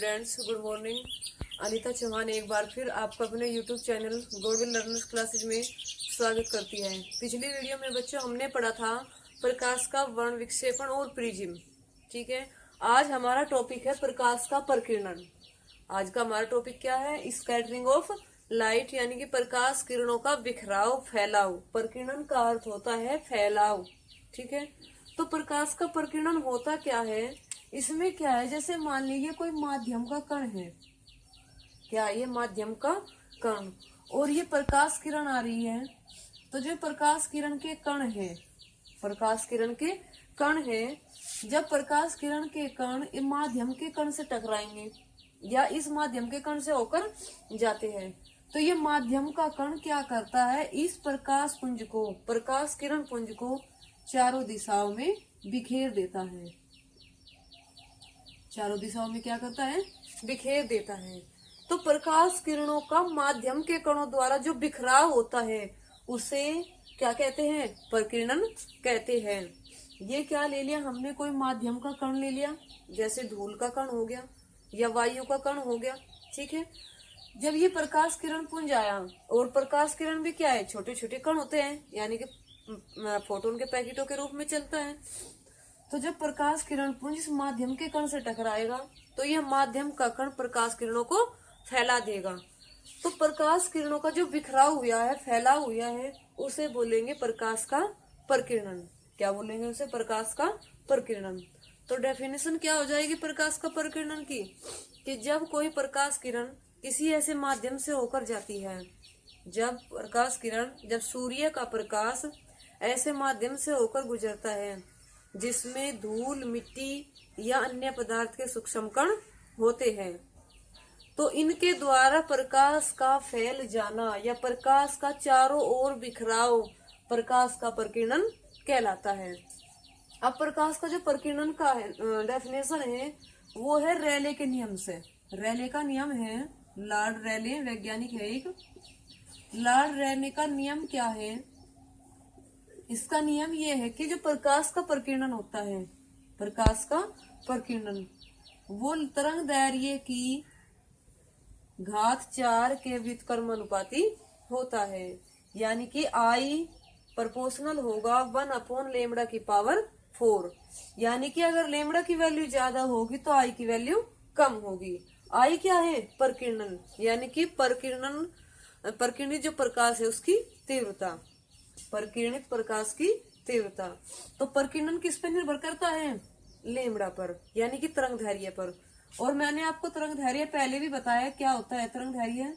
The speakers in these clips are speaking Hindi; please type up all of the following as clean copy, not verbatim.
Students, good morning. Anita Chauhan एक बार फिर आपका अपने YouTube channel Golden Learners Classes में स्वागत करती है। पिछली वीडियो में बच्चों हमने पढ़ा था प्रकाश का वर्ण विक्षेपण और प्रिज्म। ठीक है, आज हमारा टॉपिक है प्रकाश का प्रकीर्णन। आज का हमारा टॉपिक क्या है? स्कैटरिंग ऑफ लाइट, यानी कि प्रकाश किरणों का बिखराव, फैलाव। प्रकीर्णन का अर्थ होता है फैलाव। ठीक है, तो प्रकाश का प्रकीर्णन होता क्या है? इसमें क्या है, जैसे मान लीजिए कोई माध्यम का कण है। क्या ये माध्यम का कण, और ये प्रकाश किरण आ रही है। तो जो प्रकाश किरण के कण है, प्रकाश किरण के कण है, जब प्रकाश किरण के कण इस माध्यम के कण से टकराएंगे या इस माध्यम के कण से होकर जाते हैं, तो ये माध्यम का कण क्या करता है? इस प्रकाश पुंज को, प्रकाश किरण पुंज को चारों दिशाओं में बिखेर देता है। चारों दिशाओं में क्या करता है? बिखेर देता है। तो प्रकाश किरणों का माध्यम के कणों द्वारा जो बिखराव होता है उसे क्या कहते हैं? प्रकीर्णन कहते हैं। ये क्या ले लिया हमने? कोई माध्यम का कण ले लिया, जैसे धूल का कण हो गया या वायु का कण हो गया। ठीक है, जब ये प्रकाश किरण पुंज आया, और प्रकाश किरण भी क्या है? छोटे छोटे कण होते हैं, यानी कि फोटोन के पैकेटों के रूप में चलता है। तो जब प्रकाश किरण पुंज इस माध्यम के कण से टकराएगा तो यह माध्यम का कण प्रकाश किरणों को फैला देगा। तो प्रकाश किरणों का जो बिखराव हुआ है, फैलाव हुआ है, उसे बोलेंगे प्रकाश का प्रकीर्णन। क्या बोलेंगे उसे? प्रकाश का प्रकीर्णन। तो डेफिनेशन क्या हो जाएगी प्रकाश का प्रकीर्णन की? कि जब कोई प्रकाश किरण किसी ऐसे माध्यम से होकर जाती है, जब प्रकाश किरण, जब सूर्य का प्रकाश ऐसे माध्यम से होकर गुजरता है जिसमें धूल, मिट्टी या अन्य पदार्थ के सूक्ष्म कण होते हैं, तो इनके द्वारा प्रकाश का फैल जाना या प्रकाश का चारों ओर बिखराव प्रकाश का प्रकीर्णन कहलाता है। अब प्रकाश का जो प्रकीर्णन का है डेफिनेशन है, वो है रेले के नियम से। रेले का नियम है, लॉर्ड रेले वैज्ञानिक है एक। लॉर्ड रेले का नियम क्या है? इसका नियम ये है कि जो प्रकाश का प्रकीर्णन होता है, प्रकाश का प्रकीर्णन, वो तरंग दैर्घ्य की घात 4 के व्युत्क्रमानुपाती होता है। यानी कि I प्रोपोर्शनल होगा 1/λ की पावर 4। यानी कि अगर लेमड़ा की वैल्यू ज्यादा होगी तो I की वैल्यू कम होगी। I क्या है? प्रकीर्णन, यानी कि प्रकीर्णित जो प्रकाश है उसकी तीव्रता, प्रकीर्णित प्रकाश की तीव्रता। तो प्रकीर्णन किस पर निर्भर करता है? लेमड़ा पर, यानी कि तरंग दैर्घ्य पर। और मैंने आपको तरंग दैर्घ्य पहले भी बताया क्या होता है। तरंग दैर्घ्य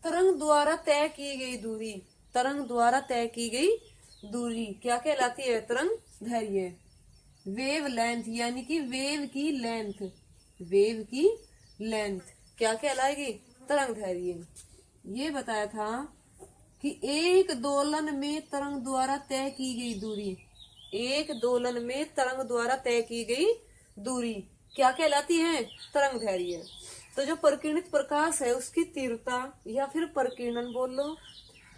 तरंग द्वारा तय की गई दूरी, तरंग द्वारा तय की गई दूरी क्या कहलाती है? तरंग दैर्घ्य। वेव लेंथ, यानी कि वेव की लेंथ, वेव की लेंथ क्या कहलाएगी? तरंग दैर्घ्य। ये बताया था कि एक दोलन में तरंग द्वारा तय की गई दूरी, एक दोलन में तरंग द्वारा तय की गई दूरी क्या कहलाती है? तरंग दैर्घ्य। तो जो प्रकीर्णित प्रकाश है उसकी तीव्रता या फिर प्रकीर्णन बोल लो,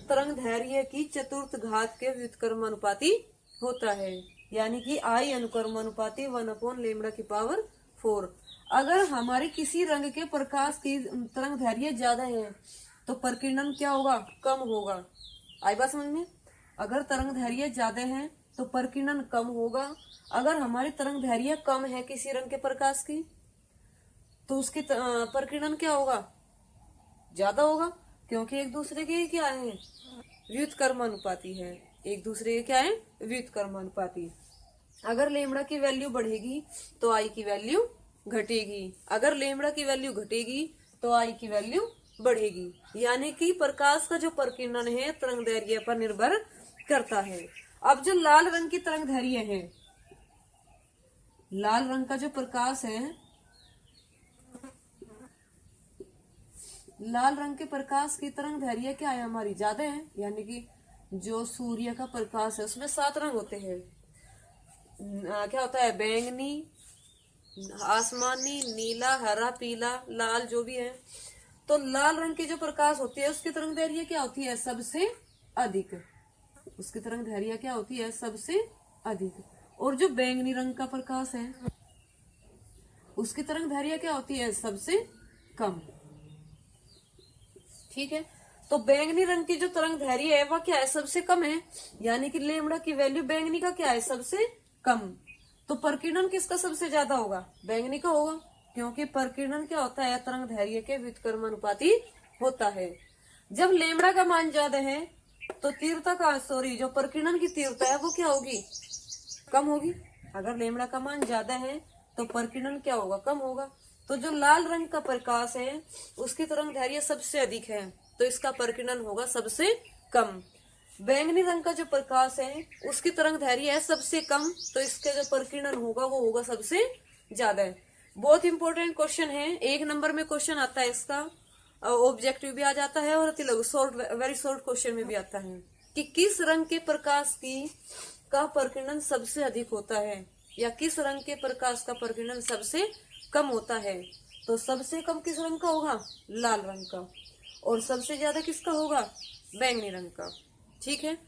तरंग दैर्घ्य की चतुर्थ घात के व्युत्क्रमानुपाती होता है। यानी कि I अनुक्रमानुपाती 1/λ की पावर 4। अगर हमारे किसी रंग के प्रकाश की तरंग दैर्घ्य ज्यादा है तो प्रकीर्णन क्या होगा? कम होगा। आई बात समझ में? अगर तरंग दैर्घ्य ज्यादा है तो प्रकीर्णन कम होगा। अगर हमारी तरंग दैर्घ्य कम है किसी रंग के प्रकाश की, तो उसकी प्रकीर्णन क्या होगा? ज्यादा होगा, क्योंकि एक दूसरे के क्या है? व्युत्क्रमानुपाती है। एक दूसरे के क्या है? व्युत्क्रमानुपाती। अगर लेमड़ा की वैल्यू बढ़ेगी तो I की वैल्यू घटेगी, अगर लेमड़ा की वैल्यू घटेगी तो I की वैल्यू बढ़ेगी। यानी कि प्रकाश का जो प्रकीर्णन है तरंग दैर्घ्य पर निर्भर करता है। अब जो लाल रंग की तरंग दैर्घ्य है, लाल रंग का जो प्रकाश है, लाल रंग के प्रकाश की तरंग दैर्घ्य क्या है? हमारी ज्यादा है। यानी कि जो सूर्य का प्रकाश है उसमें 7 रंग होते हैं। क्या होता है? बैंगनी, आसमानी, नीला, हरा, पीला, लाल, जो भी है। तो लाल रंग की जो प्रकाश होती है उसकी तरंग दैर्घ्य क्या होती है? सबसे अधिक। उसकी तरंग दैर्घ्य क्या होती है? सबसे अधिक। और जो बैंगनी रंग का प्रकाश है, उसकी तरंग दैर्घ्य क्या होती है, सबसे कम। ठीक है, तो बैंगनी रंग की जो तरंग दैर्घ्य है वह क्या है, सबसे कम है, यानी कि लेमड़ा की वैल्यू बैंगनी का क्या है, सबसे कम। तो प्रकीर्णन किसका सबसे ज्यादा होगा, बैंगनी का होगा, क्योंकि प्रकीर्णन क्या होता है, तरंग दैर्घ्य के व्युत्क्रमानुपाती होता है। जब लेमड़ा का मान ज्यादा है तो तीव्रता का जो प्रकीर्णन की तीव्रता है वो क्या होगी, कम होगी। अगर लेमड़ा का मान ज्यादा है तो प्रकीर्णन क्या होगा, कम होगा। तो जो लाल रंग का प्रकाश है उसकी तरंग दैर्घ्य सबसे अधिक है, तो इसका प्रकीर्णन होगा सबसे कम। बैंगनी रंग का जो प्रकाश है उसकी तरंग दैर्घ्य है सबसे कम, तो इसका जो प्रकीर्णन होगा वो होगा सबसे ज्यादा है। बहुत इंपॉर्टेंट क्वेश्चन है, 1 नंबर में क्वेश्चन आता है इसका, ऑब्जेक्टिव भी आ जाता है और शॉर्ट, वेरी शॉर्ट क्वेश्चन में भी आता है कि किस रंग के प्रकाश का प्रकीर्णन सबसे अधिक होता है, या किस रंग के प्रकाश का प्रकीर्णन सबसे कम होता है। तो सबसे कम किस रंग का होगा, लाल रंग का, और सबसे ज्यादा किसका होगा, बैंगनी रंग का। ठीक है,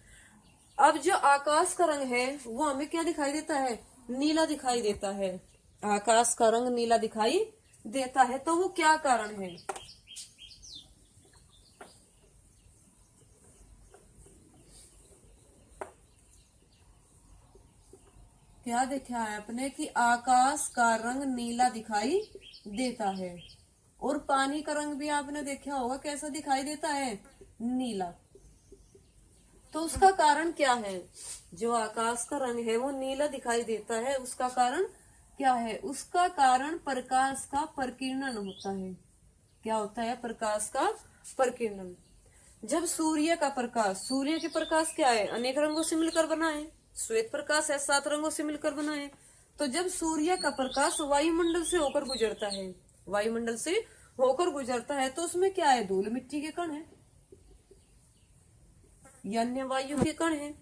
अब जो आकाश का रंग है वो हमें क्या दिखाई देता है, नीला दिखाई देता है। आकाश का रंग नीला दिखाई देता है, तो वो क्या कारण है। क्या देखा है आपने कि आकाश का रंग नीला दिखाई देता है, और पानी का रंग भी आपने देखा होगा कैसा दिखाई देता है, नीला। तो उसका कारण क्या है, जो आकाश का रंग है वो नीला दिखाई देता है, उसका कारण क्या है, उसका कारण प्रकाश का प्रकीर्णन होता है। क्या होता है, प्रकाश का प्रकीर्णन। जब सूर्य का प्रकाश, सूर्य के प्रकाश क्या है, अनेक रंगों से मिलकर बना है, श्वेत प्रकाश है, 7 रंगों से मिलकर बना है। तो जब सूर्य का प्रकाश वायुमंडल से होकर गुजरता है, वायुमंडल से होकर गुजरता है, तो उसमें क्या है, धूल मिट्टी के कण है या अन्य वायु के कण है।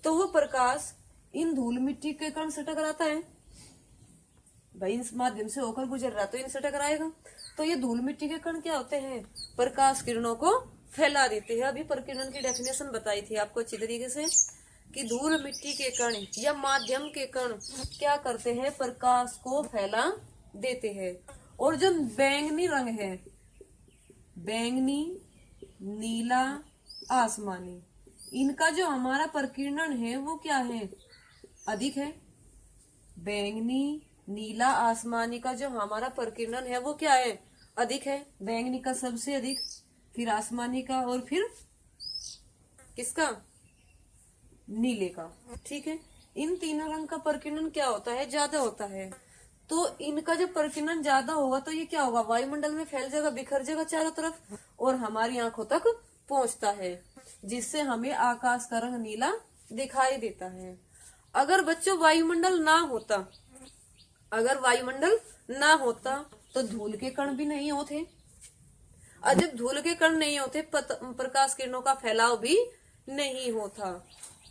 तो वो प्रकाश इन धूल मिट्टी के कण से टकराता है, भाई इस माध्यम से होकर गुजर रहा तो इनसे टकराएगा। तो ये धूल मिट्टी के कण क्या होते हैं, प्रकाश किरणों को फैला देते हैं। अभी प्रकीर्णन की डेफिनेशन बताई थी आपको अच्छी तरीके से कि धूल मिट्टी के कण या माध्यम के कण क्या करते हैं, प्रकाश को फैला देते हैं। और जो बैंगनी रंग है, बैंगनी, नीला, आसमानी, इनका जो हमारा प्रकीर्णन है वो क्या है, अधिक है। बैंगनी, नीला, आसमानी का जो हमारा प्रकीर्णन है वो क्या है, अधिक है। बैंगनी का सबसे अधिक, फिर आसमानी का, और फिर किसका, नीले का। ठीक है, इन तीनों रंग का प्रकीर्णन क्या होता है, ज्यादा होता है। तो इनका जब प्रकीर्णन ज्यादा होगा तो ये क्या होगा, वायुमंडल में फैल जाएगा, बिखर जाएगा चारों तरफ, और हमारी आंखों तक पहुंचता है, जिससे हमें आकाश का रंग नीला दिखाई देता है। अगर बच्चों वायुमंडल ना होता, अगर वायुमंडल ना होता तो धूल के कण भी नहीं होते, और जब धूल के कण नहीं होते प्रकाश किरणों का फैलाव भी नहीं होता।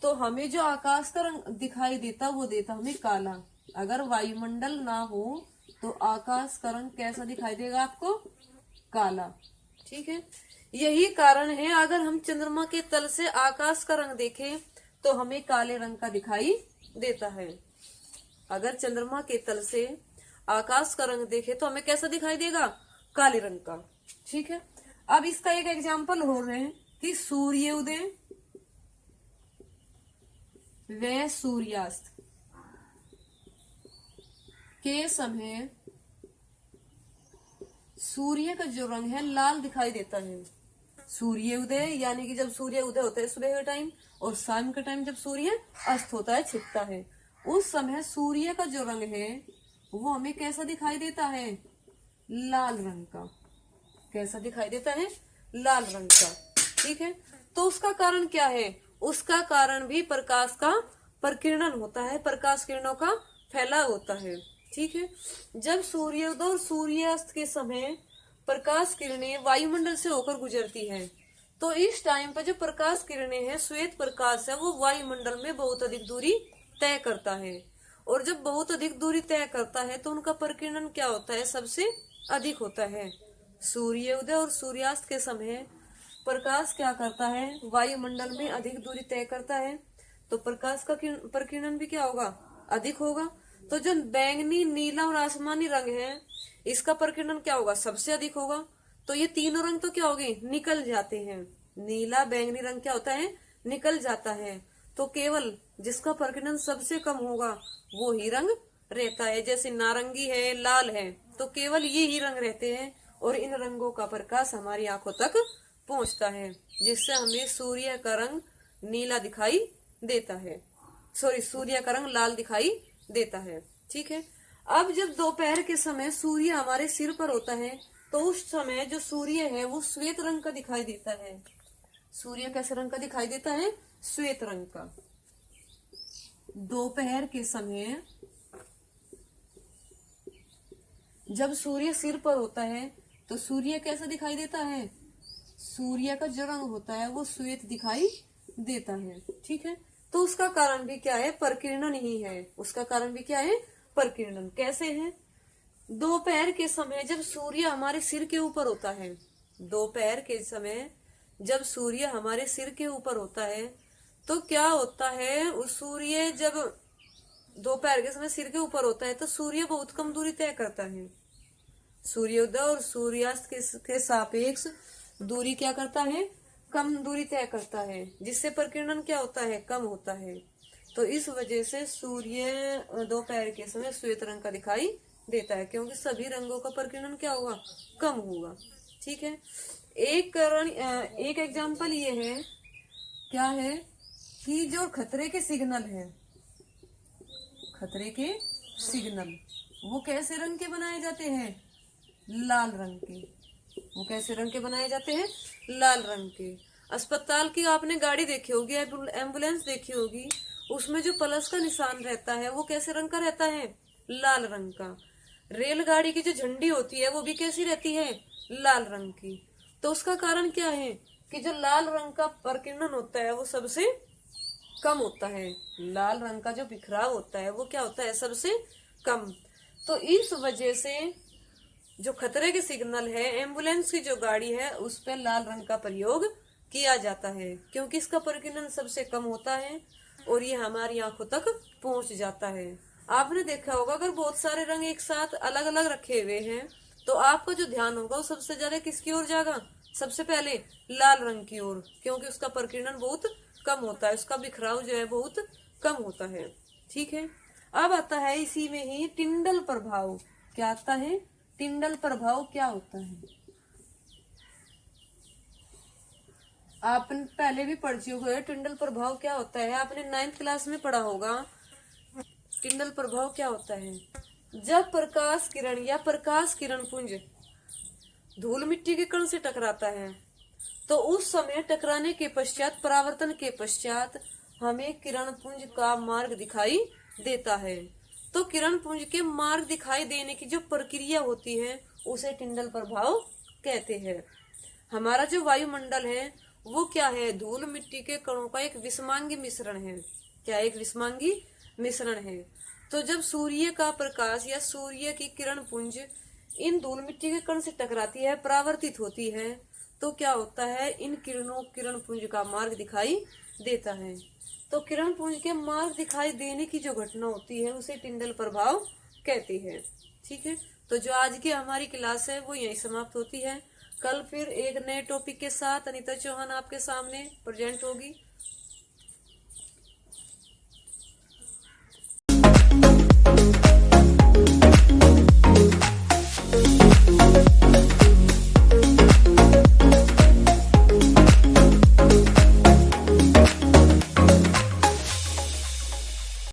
तो हमें जो आकाश का रंग दिखाई देता वो देता हमें काला। अगर वायुमंडल ना हो तो आकाश का रंग कैसा दिखाई देगा आपको, काला। ठीक है, यही कारण है अगर हम चंद्रमा के तल से आकाश का रंग देखें तो हमें काले रंग का दिखाई देता है। अगर चंद्रमा के तल से आकाश का रंग देखे तो हमें कैसा दिखाई देगा, काले रंग का। ठीक है, अब इसका एक एग्जाम्पल हो रहे हैं कि सूर्योदय व सूर्यास्त के समय सूर्य का जो रंग है लाल दिखाई देता है। सूर्योदय यानी कि जब सूर्य उदय होता है सुबह के टाइम, और शाम के टाइम जब सूर्य अस्त होता है, छिपता है, उस समय सूर्य का जो रंग है वो हमें कैसा दिखाई देता है, लाल रंग का। कैसा दिखाई देता है, लाल रंग का। ठीक है, तो उसका कारण क्या है, उसका कारण भी प्रकाश का प्रकीर्णन होता है, प्रकाश किरणों का फैलाव होता है। ठीक है, जब सूर्योदय और सूर्यास्त के समय प्रकाश किरणें वायुमंडल से होकर गुजरती हैं, तो इस टाइम पर जो प्रकाश किरणें हैं, श्वेत प्रकाश है, वो वायुमंडल में बहुत अधिक दूरी तय करता है। और जब बहुत अधिक दूरी तय करता है तो उनका प्रकीर्णन क्या होता है, सबसे अधिक होता है। सूर्योदय और सूर्यास्त के समय प्रकाश क्या करता है, वायुमंडल में अधिक दूरी तय करता है, तो प्रकाश का प्रकीर्णन भी क्या होगा, अधिक होगा। तो जो बैंगनी, नीला और आसमानी रंग है, इसका प्रकीर्णन क्या होगा, सबसे अधिक होगा। तो ये तीनों रंग तो क्या होंगे, निकल जाते हैं। नीला, बैंगनी रंग क्या होता है, निकल जाता है। तो केवल जिसका प्रकीर्णन सबसे कम होगा वो ही रंग रहता है। जैसे नारंगी है, लाल है, तो केवल ये ही रंग रहते हैं और इन रंगों का प्रकाश हमारी आंखों तक पहुंचता है, जिससे हमें सूर्य का रंग नीला दिखाई देता है, सूर्य का रंग लाल दिखाई देता है। ठीक है। अब जब दोपहर के समय सूर्य हमारे सिर पर होता है, तो उस समय जो सूर्य है वो श्वेत रंग का दिखाई देता है। सूर्य कैसे रंग का दिखाई देता है, श्वेत रंग का। दोपहर के समय जब सूर्य सिर पर होता है तो सूर्य कैसा दिखाई देता है, सूर्य का जो रंग होता है वो श्वेत दिखाई देता है। ठीक है। तो उसका कारण भी क्या है, प्रकीर्णन ही है। उसका कारण भी क्या है, प्रकीर्णन। कैसे है, दोपहर के समय जब सूर्य हमारे सिर के ऊपर होता है, दोपहर के समय जब सूर्य हमारे सिर के ऊपर होता है तो क्या होता है, उस सूर्य जब दोपहर के समय सिर के ऊपर होता है तो सूर्य बहुत कम दूरी तय करता है। सूर्योदय और सूर्यास्त के सापेक्ष दूरी क्या करता है, कम दूरी तय करता है, जिससे प्रकीर्णन क्या होता है, कम होता है। तो इस वजह से सूर्य दोपहर के समय श्वेत रंग का दिखाई देता है, क्योंकि सभी रंगों का प्रकीर्णन क्या होगा, कम होगा। ठीक है। एक एग्जाम्पल ये है, क्या है कि जो खतरे के सिग्नल है, खतरे के सिग्नल वो कैसे रंग के बनाए जाते हैं, लाल रंग के। वो कैसे रंग के बनाए जाते हैं, लाल रंग के। अस्पताल की आपने गाड़ी देखी होगी, एम्बुलेंस देखी होगी, उसमें जो प्लस का निशान रहता है वो कैसे रंग का रहता है, लाल रंग का। रेलगाड़ी की जो झंडी होती है वो भी कैसी रहती है, लाल रंग की। तो उसका कारण क्या है कि जो लाल रंग का प्रकीर्णन होता है वो सबसे कम होता है। लाल रंग का जो बिखराव होता है वो क्या होता है, सबसे कम। तो इस वजह से जो खतरे के सिग्नल है, एम्बुलेंस की जो गाड़ी है, उस पर लाल रंग का प्रयोग किया जाता है, क्योंकि इसका प्रकीर्णन सबसे कम होता है और ये हमारी आंखों तक पहुंच जाता है। आपने देखा होगा अगर बहुत सारे रंग एक साथ अलग अलग रखे हुए हैं तो आपका जो ध्यान होगा वो सबसे ज्यादा किसकी ओर जाएगा, सबसे पहले लाल रंग की ओर, क्योंकि उसका प्रकीर्णन बहुत कम होता है, उसका बिखराव जो है बहुत कम होता है। ठीक है। अब आता है इसी में ही टिंडल प्रभाव। क्या आता है, टिंडल प्रभाव क्या होता है, आपने पहले भी पढ़ चुके हो। टिंडल प्रभाव क्या होता है, आपने 9th क्लास में पढ़ा होगा। टिंडल प्रभाव क्या होता है, जब प्रकाश किरण या प्रकाश किरण पुंज धूल मिट्टी के कण से टकराता है तो उस समय टकराने के पश्चात, परावर्तन के पश्चात हमें किरण पुंज का मार्ग दिखाई देता है। तो किरण पुंज के मार्ग दिखाई देने की जो प्रक्रिया होती है उसे टिंडल प्रभाव कहते हैं। हमारा जो वायुमंडल है वो क्या है, धूल मिट्टी के कणों का एक विषमांगी मिश्रण है। क्या, एक विषमांगी मिश्रण है। तो जब सूर्य का प्रकाश या सूर्य की किरण पुंज इन धूल मिट्टी के कण से टकराती है, परावर्तित होती है, तो क्या होता है, इन किरण पुंज का मार्ग दिखाई देता है। तो किरण पुंज के मार्ग दिखाई देने की जो घटना होती है उसे टिंडल प्रभाव कहते हैं। ठीक है। तो जो आज की हमारी क्लास है वो यहीं समाप्त होती है। कल फिर एक नए टॉपिक के साथ अनीता चौहान आपके सामने प्रेजेंट होगी।